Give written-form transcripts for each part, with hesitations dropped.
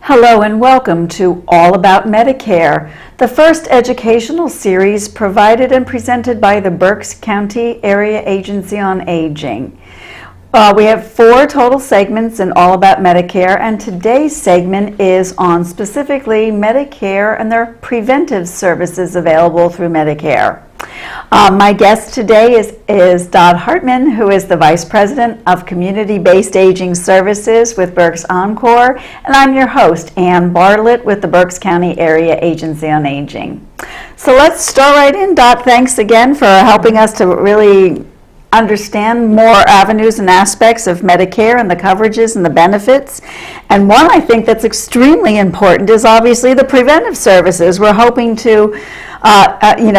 Hello and welcome to All About Medicare, the first educational series provided and presented by the Berks County Area Agency on Aging. We have 4 total segments in All About Medicare, and today's segment is on specifically Medicare and their preventive services available through Medicare. My guest today is Dot Hartman, who is the Vice President of Community-Based Aging Services with Berks Encore, and I'm your host, Ann Barlet, with the Berks County Area Agency on Aging. So let's start right in. Dot, thanks again for helping us to really understand more avenues and aspects of Medicare and the coverages and the benefits. And one I think that's extremely important is obviously the preventive services. We're hoping to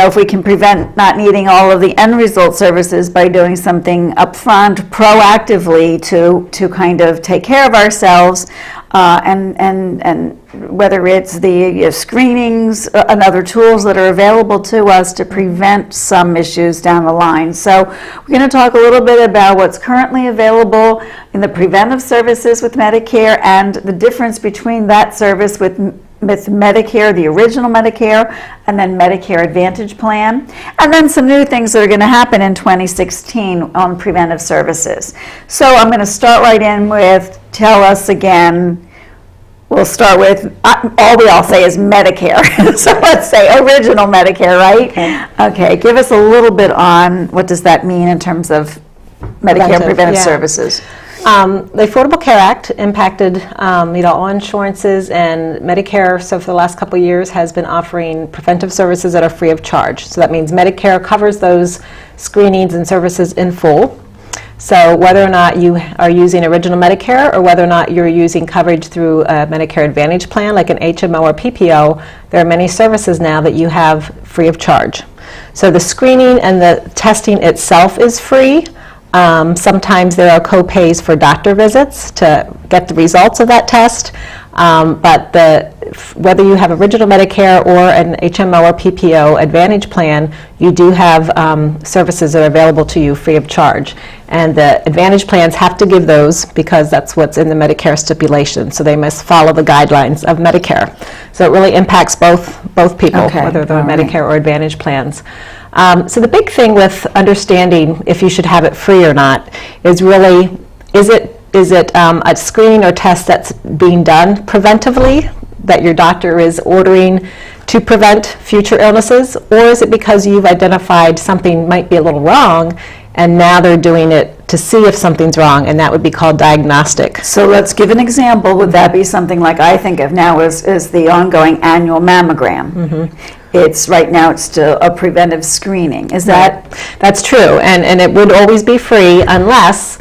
if we can prevent not needing all of the end result services by doing something upfront, proactively to kind of take care of ourselves, and whether it's the screenings and other tools that are available to us to prevent some issues down the line. So we're going to talk a little bit about what's currently available in the preventive services with Medicare and the difference between that service with Medicare, the original Medicare, and then Medicare Advantage Plan, and then some new things that are going to happen in 2016 on preventive services. So I'm going to start right in with, tell us again, we'll start with, all we all say is Medicare. So let's say original Medicare, right? Okay, give us a little bit on what does that mean in terms of Medicare preventive services. The Affordable Care Act impacted all insurances, and Medicare, so for the last couple of years, has been offering preventive services that are free of charge. So that means Medicare covers those screenings and services in full. So whether or not you are using original Medicare or whether or not you're using coverage through a Medicare Advantage plan like an HMO or PPO, there are many services now that you have free of charge. So the screening and the testing itself is free. Sometimes there are co-pays for doctor visits to get the results of that test, but whether you have original Medicare or an HMO or PPO Advantage plan, you do have services that are available to you free of charge. And the Advantage plans have to give those because that's what's in the Medicare stipulation, so they must follow the guidelines of Medicare. So it really impacts both people, whether they're Medicare or Advantage plans. So the big thing with understanding if you should have it free or not is really, is it a screening or test that's being done preventively, that your doctor is ordering to prevent future illnesses, or is it because you've identified something might be a little wrong and now they're doing it to see if something's wrong, and that would be called diagnostic. So let's give an example. Would that be something like I think of now is the ongoing annual mammogram? Mm-hmm. Right now it's still a preventive screening. Is that? That's true, and it would always be free unless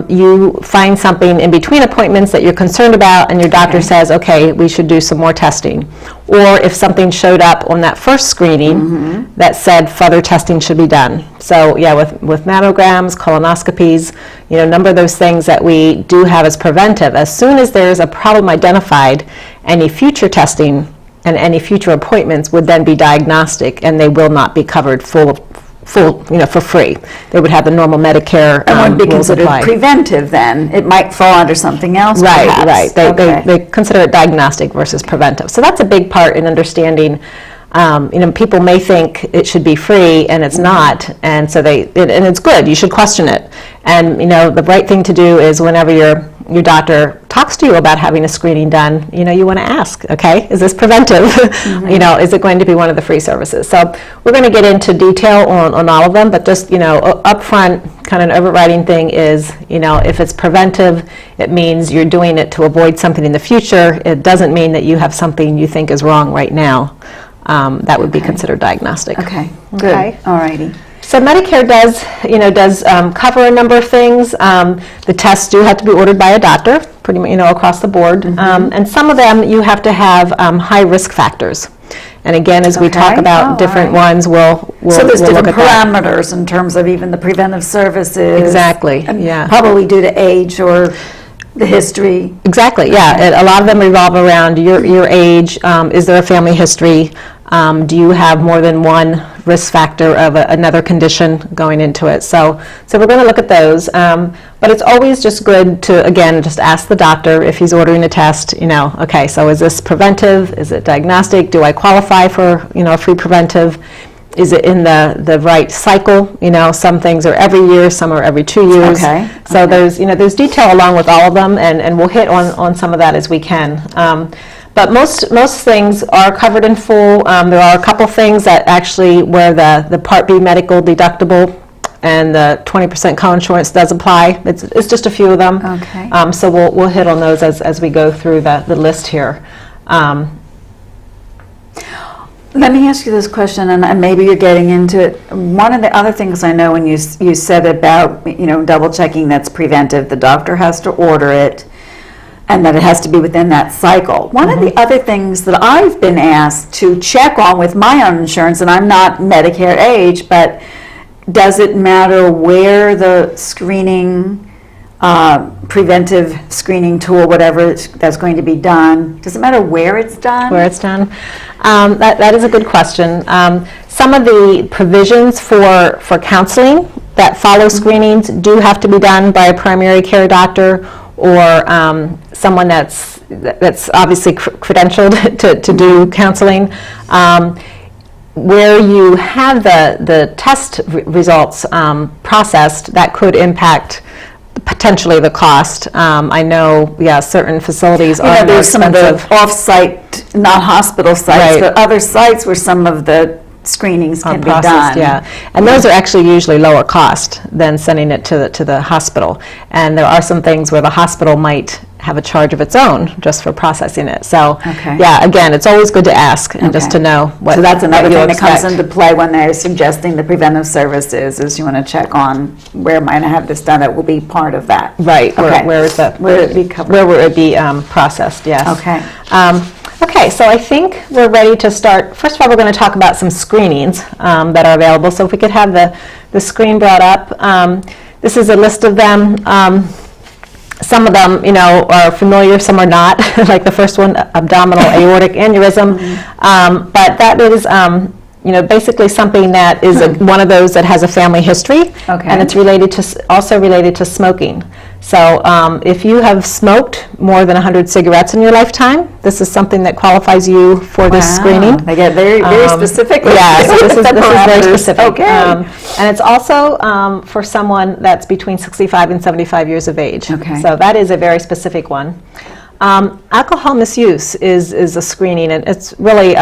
you find something in between appointments that you're concerned about and your doctor says, okay, we should do some more testing. Or if something showed up on that first screening that said further testing should be done. So yeah, with mammograms, colonoscopies, a number of those things that we do have as preventive. As soon as there's a problem identified, any future testing and any future appointments would then be diagnostic, and they will not be covered for free. They would have the normal Medicare and would be considered preventive then. It might fall under something else, perhaps. Right. They consider it diagnostic versus preventive. So that's a big part in understanding. People may think it should be free and it's not, and so and it's good. You should question it. And the right thing to do is whenever your doctor talks to you about having a screening done, you want to ask, okay, is this preventive? Is it going to be one of the free services? So we're going to get into detail on all of them, but just, up front, kind of an overriding thing is, if it's preventive, it means you're doing it to avoid something in the future. It doesn't mean that you have something you think is wrong right now. That would be considered diagnostic. Okay, good. Okay. All righty. So Medicare does cover a number of things. The tests do have to be ordered by a doctor, pretty much, across the board. And some of them you have to have high risk factors. And again, as we talk Okay. about Oh, different all right. ones, we'll So there's we'll look different at that. parameters in terms of even the preventive services. Exactly, and yeah. Probably due to age or the history. Exactly, yeah. A lot of them revolve around your age. Is there a family history? Do you have more than one risk factor of another condition going into it? So we're going to look at those. But it's always just good to, again, just ask the doctor if he's ordering a test, okay, so is this preventive? Is it diagnostic? Do I qualify for, a free preventive? Is it in the right cycle? Some things are every year, some are every 2 years. Okay. So there's detail along with all of them, and we'll hit on some of that as we can. But most things are covered in full. There are a couple things that actually where the Part B medical deductible and the 20% co-insurance does apply. It's just a few of them. Okay. So we'll hit on those as we go through the list here. Let me ask you this question, and maybe you're getting into it. One of the other things I know when you said about, double checking that's preventive, the doctor has to order it, and that it has to be within that cycle. One of the other things that I've been asked to check on with my own insurance, and I'm not Medicare age, but does it matter where the screening, preventive screening tool, whatever that's going to be done, does it matter where it's done? Where it's done? That is a good question. Some of the provisions for counseling that follow screenings do have to be done by a primary care doctor or someone that's obviously credentialed to do counseling. Where you have the test results processed, that could impact potentially the cost. I know, certain facilities are more There's some of expensive. the off-site, not hospital sites, Right. but other sites where some of the screenings can be done. Yeah, and those are actually usually lower cost than sending it to the hospital. And there are some things where the hospital might have a charge of its own just for processing it. So, Okay. yeah, again, it's always good to ask and just Okay. to know what. So that's another what you'll thing that comes expect. into play when they're suggesting the preventive services, is you want to check on where might I have this done, it will be part of that. Right. Okay. Where is that? Where it be covered. Where will it be processed? Yes. Okay. Okay, so I think we're ready to start. First of all, we're going to talk about some screenings that are available. So if we could have the screen brought up. This is a list of them. Some of them, are familiar, some are not. Like the first one, abdominal aortic aneurysm. But that is, basically something that is one of those that has a family history. Okay. And it's also related to smoking. So if you have smoked more than 100 cigarettes in your lifetime, this is something that qualifies you for this Wow. screening. They get very specific. Yeah, so this is very parameters. specific. Okay. And it's also for someone that's between 65 and 75 years of age. Okay. So that is a very specific one. Alcohol misuse is a screening, and it's really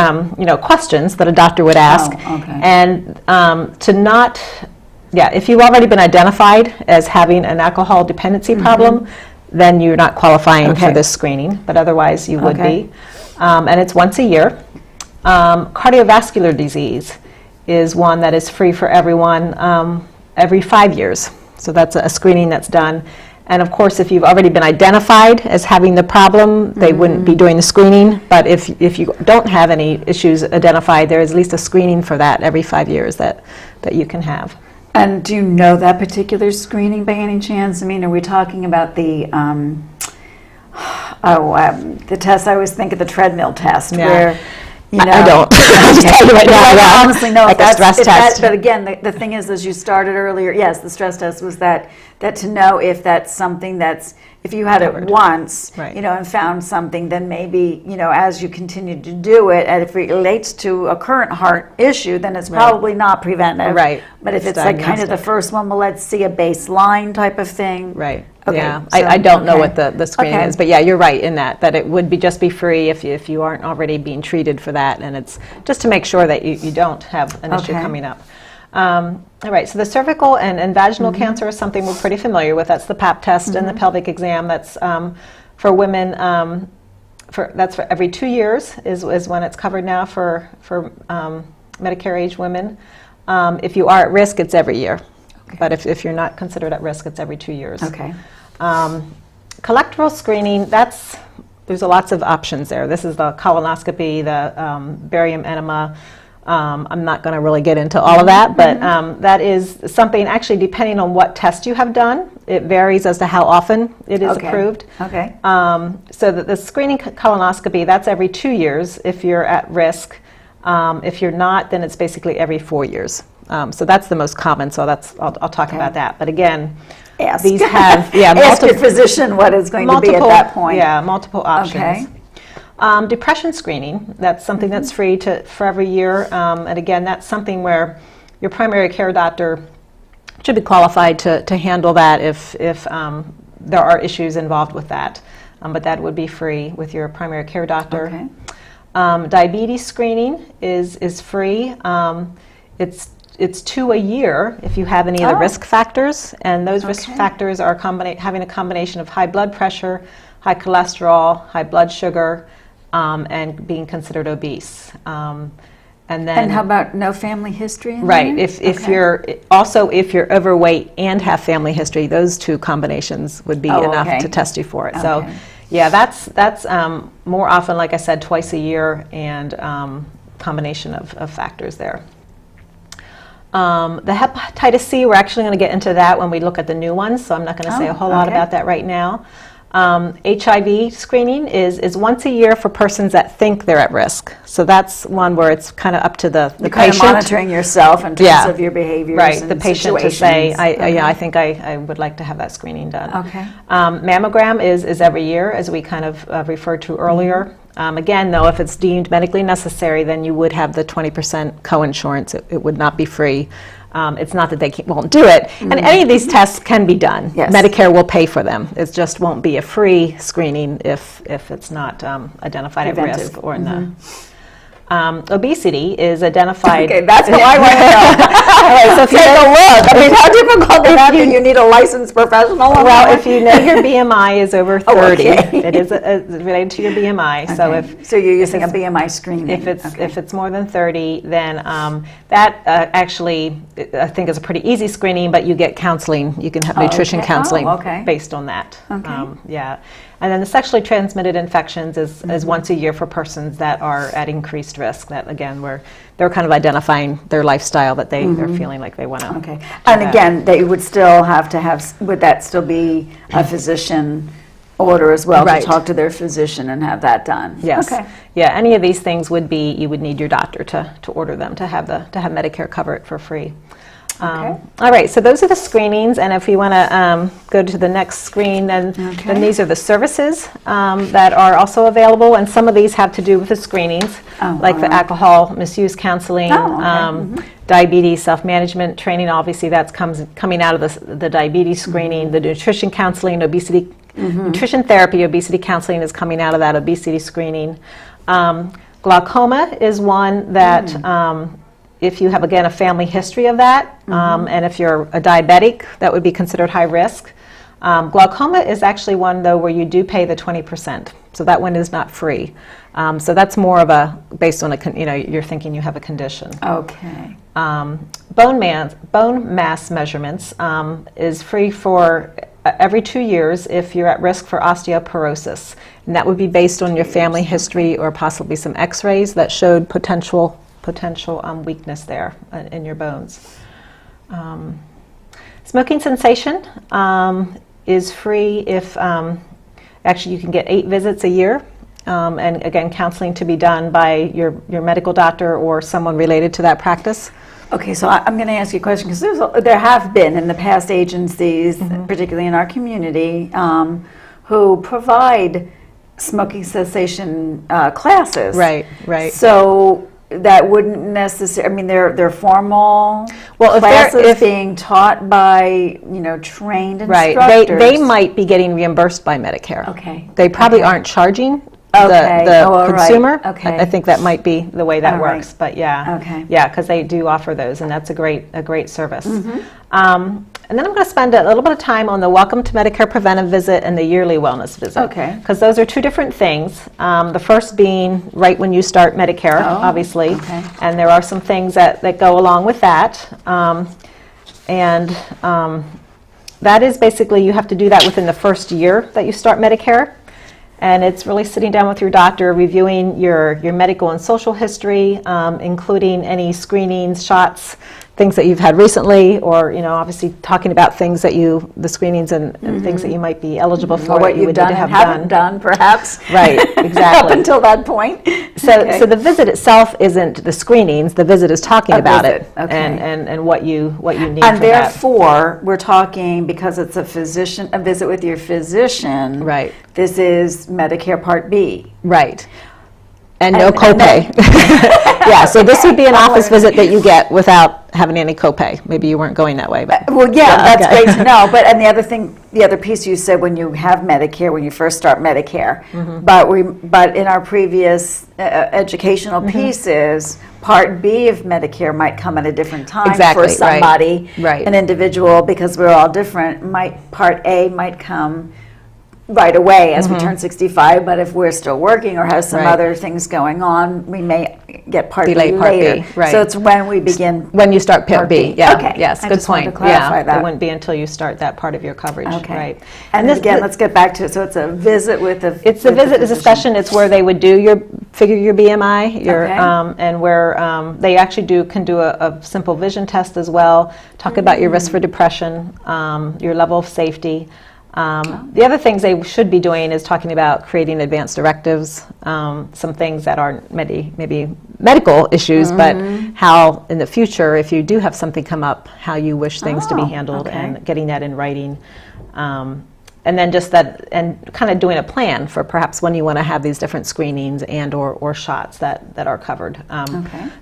questions that a doctor would ask. Oh, okay. And to not, if you've already been identified as having an alcohol dependency problem, then you're not qualifying for Okay. this screening, but otherwise you would Okay. be. And it's once a year. Cardiovascular disease is one that is free for everyone every 5 years. So that's a screening that's done. And of course, if you've already been identified as having the problem, they wouldn't be doing the screening. But if you don't have any issues identified, there is at least a screening for that every 5 years that you can have. And do you know that particular screening by any chance? I mean, are we talking about the test? I always think of the treadmill test, Yeah. where I don't. I'll just tell you right now. I yeah. don't honestly know Like if a that's stress test. but again, the thing is, as you started earlier, yes, the stress test was that to know if that's something that's, if you had it once, Right. and found something, then maybe, as you continue to do it, and if it relates to a current heart issue, then it's probably not preventive. Right. But if It's it's like kind of the diagnostic. first one, well, let's see a baseline type of thing. Right. Okay, Yeah. so- I don't know okay. what the screening Okay. is, but yeah, you're right in that it would just be free if you aren't already being treated for that, and it's just to make sure that you don't have an issue Okay. coming up. All right, so the cervical and vaginal cancer is something we're pretty familiar with. That's the Pap test and the pelvic exam. That's for women. That's for every 2 years is when it's covered now for Medicare age women. If you are at risk, it's every year. Okay. But if you're not considered at risk, it's every 2 years. Okay. Cholesterol screening, that's there's lots of options there. This is the colonoscopy, the barium enema. I'm not going to really get into all of that, but that is something, actually, depending on what test you have done, it varies as to how often it is approved. Okay. So that the screening colonoscopy, that's every 2 years if you're at risk. If you're not, then it's basically every 4 years. So that's the most common, so I'll talk about that. But again, these have, ask your physician what it's going to be at that point. Yeah, multiple options. Okay. Depression screening, that's something that's free for every year. And again, that's something where your primary care doctor should be qualified to handle that if there are issues involved with that. But that would be free with your primary care doctor. Okay. Diabetes screening is free. It's 2 a year if you have any of the risk factors, and those risk factors are having a combination of high blood pressure, high cholesterol, high blood sugar, and being considered obese. And how about no family history? Right. If you're overweight and have family history, those two combinations would be enough to test you for it. Okay. So, yeah, that's more often, like I said, twice a year, and combination of factors there. The hepatitis C, we're actually going to get into that when we look at the new ones, so I'm not going to say a whole lot about that right now. HIV screening is once a year for persons that think they're at risk. So that's one where it's kind of up to the patient. Kind of monitoring yourself in terms of your behaviors. Right, and the patient situations. to say, I think I would like to have that screening done. Okay. Mammogram is every year, as we kind of referred to earlier. Again, though, if it's deemed medically necessary, then you would have the 20% coinsurance. It would not be free. It's not that they won't do it. And any of these tests can be done. Yes. Medicare will pay for them. It just won't be a free screening if it's not identified at risk or in the... obesity is identified. Okay, that's what I want to know. All right, so take a look. I mean, how difficult is that? Do you need a licensed professional? Well, if you know your BMI is over 30, it is related to your BMI. Okay. So you're using a BMI screening. If it's more than 30, then that actually I think is a pretty easy screening. But you get counseling. You can have nutrition counseling based on that. Okay. And then the sexually transmitted infections is once a year for persons that are at increased risk. That again, they're kind of identifying their lifestyle that they're feeling like they want to. Okay. And again, they would still have to have. Would that still be a physician order as well to talk to their physician and have that done? Yes. Okay. Yeah. Any of these things would need your doctor to order them to have Medicare cover it for free. All right, so those are the screenings, and if you want to go to the next screen, then these are the services that are also available, and some of these have to do with the screenings, like the alcohol misuse counseling, diabetes self-management training. Obviously, that's coming out of the diabetes screening. The nutrition counseling, obesity, nutrition therapy, obesity counseling is coming out of that obesity screening. Glaucoma is one that if you have, again, a family history of that, and if you're a diabetic, that would be considered high risk. Glaucoma is actually one, though, where you do pay the 20%. So that one is not free. So that's more of based on you're thinking you have a condition. Okay. Bone mass measurements is free for every 2 years if you're at risk for osteoporosis. And that would be based on your family history or possibly some x-rays that showed potential weakness there in your bones. Smoking cessation is free if actually you can get 8 visits a year, and again, counseling to be done by your medical doctor or someone related to that practice. Okay, so I'm going to ask you a question because there have been in the past agencies, particularly in our community, who provide smoking cessation classes. Right. So that wouldn't necessarily. I mean, they're formal classes being taught by trained instructors. Right. They might be getting reimbursed by Medicare. Okay. They probably aren't charging the consumer. Okay. I think that might be the way that All works. right. But yeah. Okay. Yeah, because they do offer those, and that's a great service. And then I'm going to spend a little bit of time on the Welcome to Medicare Preventive visit and the yearly wellness visit. Okay. Because those are two different things. The first being right when you start Medicare, obviously. Okay. And there are some things that go along with that. That is basically, you have to do that within the first year that you start Medicare. And it's really sitting down with your doctor, reviewing your medical and social history, including any screenings, shots, things that you've had recently, or obviously talking about things that the screenings and things that you might be eligible for, or what you've done and haven't done, perhaps. Right, exactly. Up until that point. So the visit itself isn't the screenings. The visit is talking about it and what you need. And for therefore, we're talking, because it's a visit with your physician. Right. This is Medicare Part B. Right. And no copay. Yeah, so this would be an office visit that you get without having any copay. Maybe you weren't going that way, but well, yeah, that's great to know. But and the other piece you said, when you have Medicare, when you first start Medicare, but in our previous educational pieces, Part B of Medicare might come at a different time for somebody, an individual, because we're all different. Part A might come right away as we turn 65, but if we're still working or have some other things going on, we may get Part B later. So it's when we begin. When you start Part B. Yeah. Okay. Yes. Good point. To clarify that. It wouldn't be until you start that part of your coverage. Okay. Right. And again, let's get back to it. So it's a visit with the. It's a visit, a discussion. It's where they would figure your BMI, and where they actually can do a simple vision test as well. Talk about your risk for depression, your level of safety. The other things they should be doing is talking about creating advanced directives, some things that aren't maybe medical issues, but how in the future, if you do have something come up, how you wish things to be handled, and getting that in writing. And then just that, and kind of doing a plan for perhaps when you want to have these different screenings and or shots that are covered.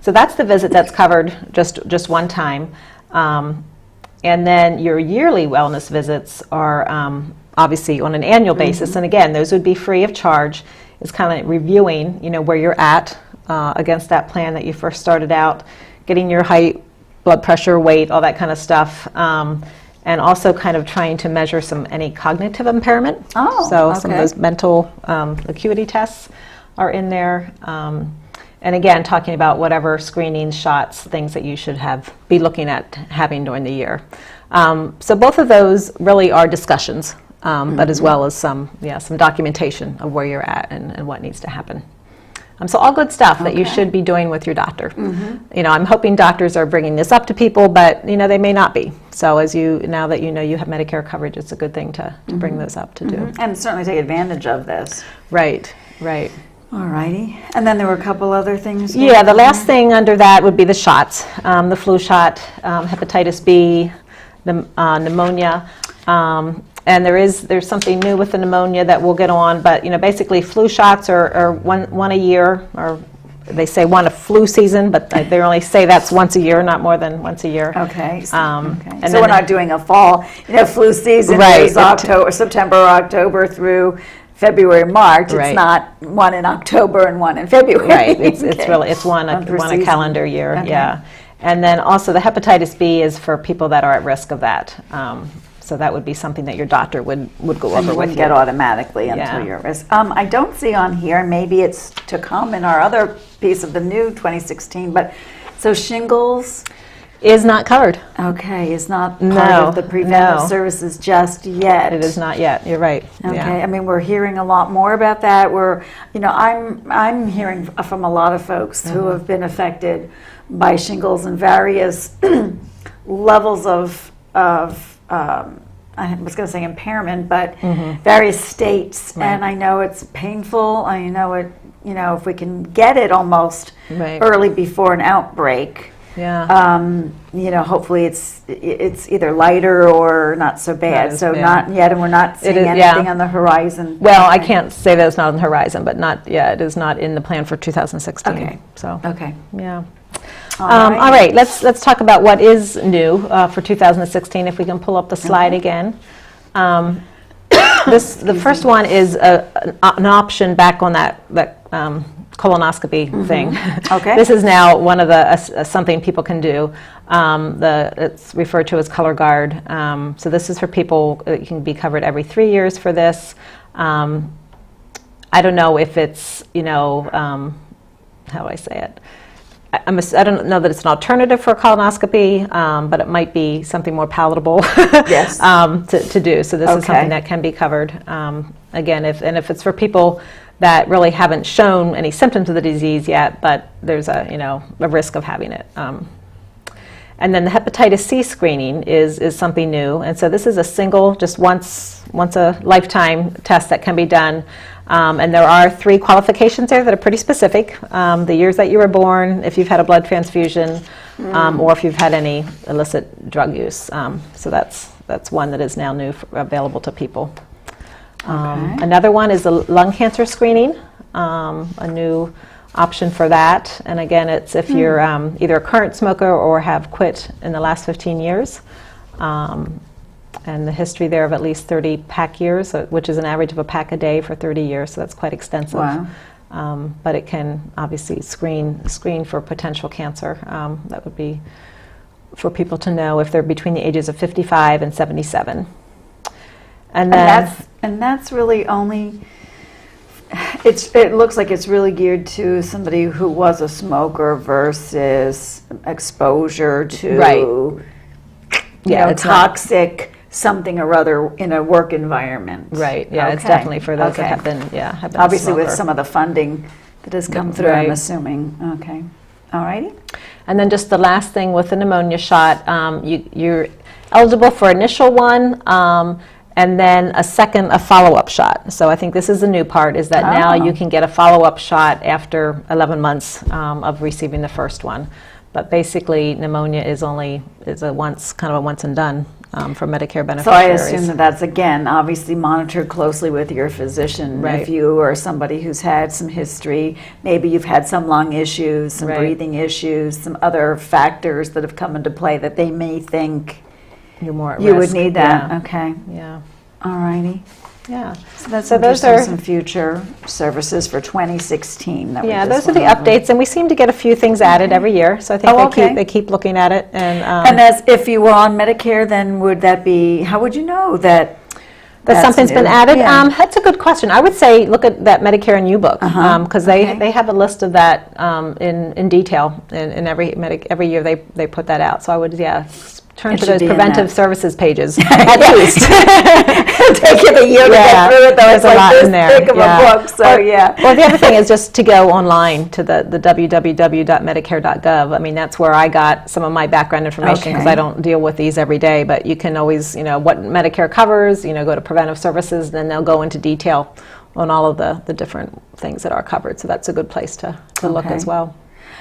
So that's the visit that's covered just one time. And then your yearly wellness visits are obviously on an annual basis. And again, those would be free of charge. It's kind of reviewing, where you're at against that plan that you first started out, getting your height, blood pressure, weight, all that kind of stuff. And also kind of trying to measure any cognitive impairment. So some of those mental acuity tests are in there. And again, talking about whatever screenings, shots, things that you should be looking at having during the year. So both of those really are discussions, but as well as some documentation of where you're at and what needs to happen. So all good stuff that you should be doing with your doctor. I'm hoping doctors are bringing this up to people, but they may not be. So now that you have Medicare coverage, it's a good thing to bring those up to do. And certainly take advantage of this. Right. All righty. And then there were a couple other things. Yeah, the last thing under that would be the shots, the flu shot, hepatitis B, the pneumonia. And there's something new with the pneumonia that we'll get on, but basically flu shots are one a year, or they say one a flu season, but they only say that's once a year, not more than once a year. Okay. And so we're not doing a fall flu season. Right. September, October through February, March. It's not one in October and one in February. Right. It's one a calendar year. Yeah. And then also the hepatitis B is for people that are at risk of that. So that would be something that your doctor would go over with you. Get automatically until you're at risk. I don't see on here, maybe it's to come in our other piece of the new 2016, but so shingles is not covered. Okay, is not part of the preventive services just yet. It is not yet. You're right. Okay, yeah. I mean, we're hearing a lot more about that. I'm hearing from a lot of folks who have been affected by shingles in various levels of I was going to say impairment, but various states. Right. And I know it's painful. I know it. If we can get it almost early before an outbreak. Yeah. Hopefully it's either lighter or not so bad. Not yet, and we're not seeing anything on the horizon. Well, I can't say that it's not on the horizon, but it is not in the plan for 2016. Okay. So. Okay. Yeah. All right. Let's talk about what is new for 2016. If we can pull up the slide again. The first one is an option back on that colonoscopy thing. Okay. This is now one of the something people can do. It's referred to as Color Guard. So this is for people. You can be covered every 3 years for this. I don't know if it's how do I say it. I don't know that it's an alternative for colonoscopy, but it might be something more palatable yes. to do. So this is something that can be covered. Again, if it's for people that really haven't shown any symptoms of the disease yet, but there's a risk of having it. And then the hepatitis C screening is something new, and so this is a single, just once a lifetime test that can be done. And there are 3 qualifications there that are pretty specific. The years that you were born, if you've had a blood transfusion, or if you've had any illicit drug use. So that's one that is now new, available to people. Another one is the lung cancer screening, a new option for that. And again, it's if you're either a current smoker or have quit in the last 15 years. And the history there of at least 30 pack years, which is an average of a pack a day for 30 years, so that's quite extensive. Wow. But it can obviously screen for potential cancer. That would be for people to know if they're between the ages of 55 and 77. And that's really only, it looks like it's really geared to somebody who was a smoker versus exposure to toxic something or other in a work environment. Right, yeah, it's definitely for those that have been obviously with some of the funding that has come through, I'm assuming. Okay, all righty. And then just the last thing with the pneumonia shot, you're eligible for initial one, and then a follow-up shot. So I think this is the new part, is that now you can get a follow-up shot after 11 months of receiving the first one. But basically, pneumonia is a once and done for Medicare beneficiaries. So I assume that's, again, obviously monitored closely with your physician. Right. If you are somebody who's had some history, maybe you've had some lung issues, some breathing issues, some other factors that have come into play that they may think you're more at you risk. would need that. Yeah. Okay. Yeah. All righty. Yeah. So those are some future services for 2016. Those are the updates, and we seem to get a few things added every year. So I think they keep looking at it. And as if you were on Medicare, then would that be? How would you know that something's been added? Yeah. That's a good question. I would say look at that Medicare and You book, because they have a list of that in detail. In every year they put that out. So I would turn to those preventive services pages at least. It'll take you a year to get through it, though. There's it's a lot this in there. thick of a book, so Well, the other thing is just to go online to the www.medicare.gov. I mean, that's where I got some of my background information, because I don't deal with these every day. But you can always, what Medicare covers, go to preventive services, then they'll go into detail on all of the different things that are covered. So that's a good place to look as well.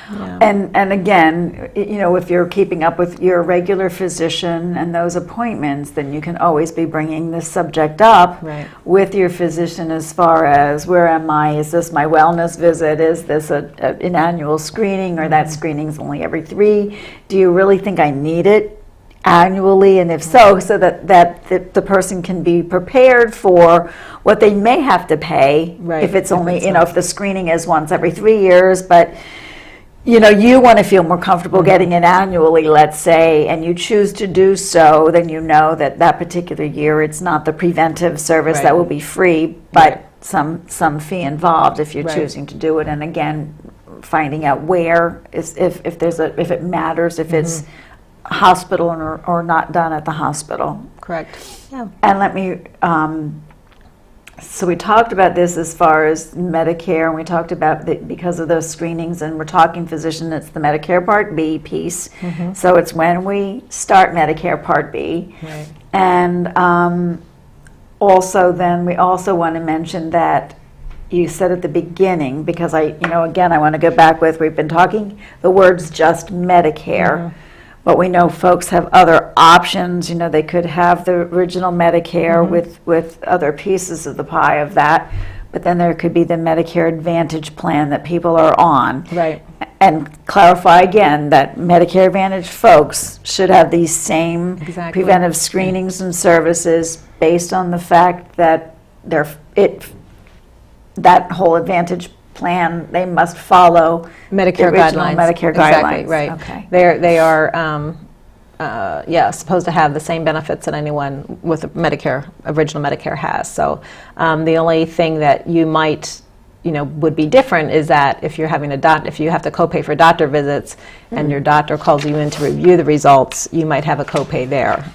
Yeah. And again, if you're keeping up with your regular physician and those appointments, then you can always be bringing this subject up with your physician as far as, where am I? Is this my wellness visit? Is this an annual screening, or that screening's only every 3? Do you really think I need it annually? And if so that the person can be prepared for what they may have to pay if it's only, if the screening is once every 3 years, but you want to feel more comfortable getting it annually, let's say, and you choose to do so, then that particular year it's not the preventive service that will be free, but some fee involved if you're choosing to do it. And again, finding out where if it matters, if it's hospital or not done at the hospital. Correct. Yeah. And let me. So we talked about this as far as Medicare, and we talked about because of those screenings, and we're talking physician, it's the Medicare Part B piece. So it's when we start Medicare Part B. Right. And also then we also want to mention that you said at the beginning, because again, I want to go back we've been talking the words just Medicare. But we know folks have other options. They could have the original Medicare with other pieces of the pie of that. But then there could be the Medicare Advantage plan that people are on. Right. And clarify again that Medicare Advantage folks should have these same preventive screenings and services based on the fact that that whole Advantage plan, they must follow Medicare guidelines. Medicare guidelines. Guidelines. Right. Okay. They are supposed to have the same benefits that anyone with original Medicare has. So the only thing that you might would be different is that if you're having if you have to copay for doctor visits and your doctor calls you in to review the results, you might have a copay there.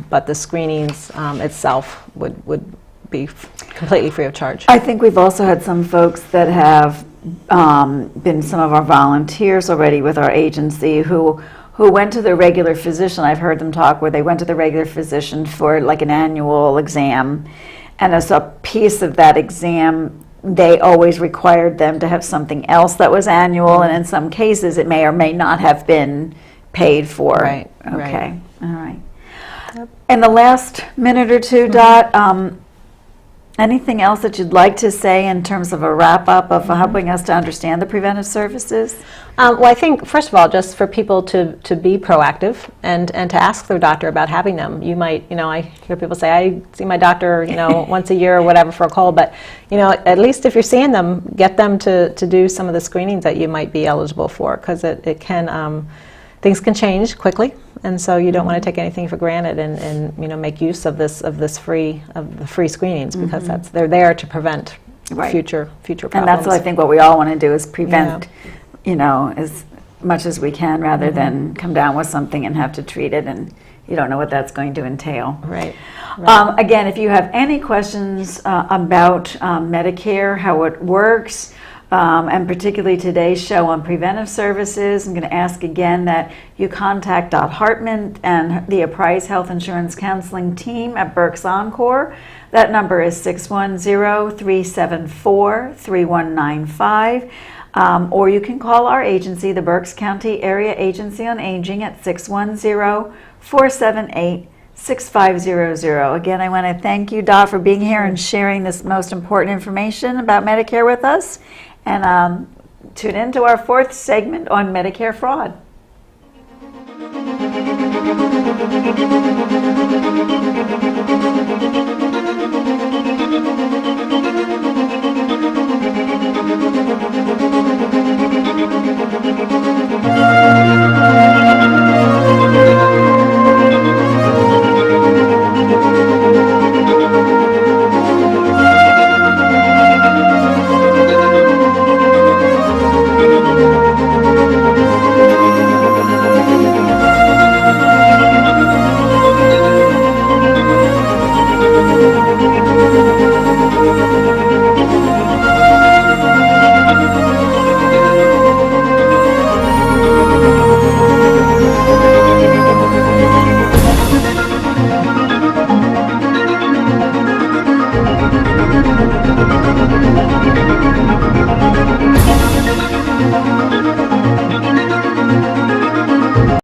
But the screenings itself would be completely free of charge. I think we've also had some folks that have been some of our volunteers already with our agency who went to their regular physician. I've heard them talk where they went to the regular physician for like an annual exam, and as a piece of that exam, they always required them to have something else that was annual, and in some cases it may or may not have been paid for. Right. Okay. All right. Yep. In the last minute or two, Dot, anything else that you'd like to say in terms of a wrap-up of helping us to understand the preventive services? Well, I think, first of all, just for people to be proactive and to ask their doctor about having them. You might, I hear people say, I see my doctor, once a year or whatever for a cold, but, at least if you're seeing them, get them to do some of the screenings that you might be eligible for, because it can, things can change quickly, and so you don't want to take anything for granted and make use of the free screenings, because they're there to prevent future problems. And that's what I think what we all want to do is prevent, as much as we can, rather than come down with something and have to treat it, and you don't know what that's going to entail. Right. Again, if you have any questions about Medicare, how it works, and particularly today's show on preventive services, I'm going to ask again that you contact Dot Hartman and the Apprise Health Insurance Counseling Team at Berks Encore. That number is 610-374-3195. Or you can call our agency, the Berks County Area Agency on Aging, at 610-478-6500. Again, I want to thank you, Dot, for being here and sharing this most important information about Medicare with us. And tune in to our fourth segment on Medicare fraud.